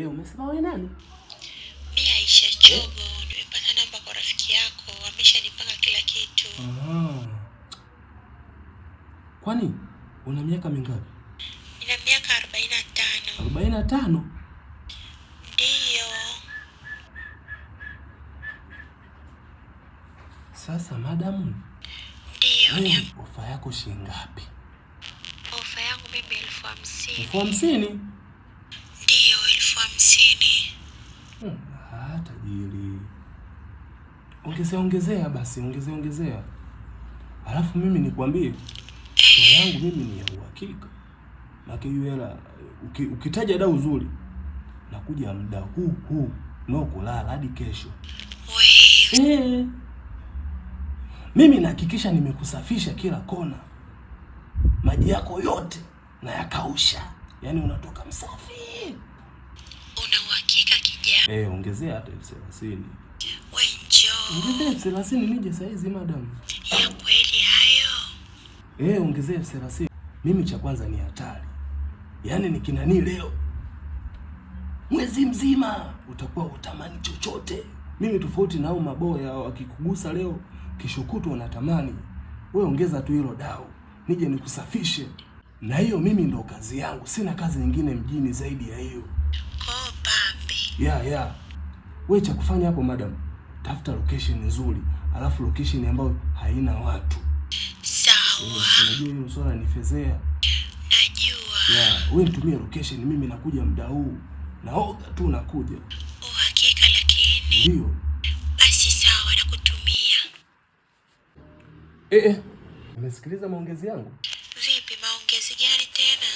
Umesema wewe nani? Mimi Aisha Chogo, nimepata namba kwa rafiki yako, ameshanipanga kila kitu. Kwani una miaka mingapi? Nina miaka 45. 45? Ndio. Sasa madam, ndio. Ofa yako shilingi ngapi? Ofa yangu mimi 50,000. 50,000? Ndio, 50,000. Tajiri. Ongezea basi, ongezea. Alafu mimi nikwambie, hela yangu mimi ni ya uhakika. Maki hiyo hela ukitaja dau uzuri, nakuja muda huu no kulala hadi kesho. Wewe. Mimi nahakikisha nimekusafisha kila kona. Maji yako yote na yakausha. Yaani unatoka msafi. Una uhakika kijana? Ongezea hata 30,000. Wewe njoo. Ongezea 30,000 nije saa hizi madam. Ya kweli hayo? Ongezea 30,000. Mimi cha kwanza ni hatari. Yaani nikinani leo, mwezi mzima utakuwa utamani chochote. Mimi tofauti na hao maboya wakikugusa leo, kesho kutwa unatamani. Wewe ongeza tu hilo dau, nije nikusafishe. Na hiyo mimi ndo kazi yangu. Sina kazi nyingine mjini zaidi ya hiyo. Papi. Wewe cha kufanya hapo madam, tafuta location nzuri, alafu location ambayo haina watu. Sawa. Unajua hiyo swala ni fezea. Najua. Wewe nitumie location, mimi nakuja muda huu. Naoga tu nakuja. Uhakika lakini? Ndio. Basi sawa, nakutumia. Umesikiliza maongezi yangu? Vipi, maongezi gani tena?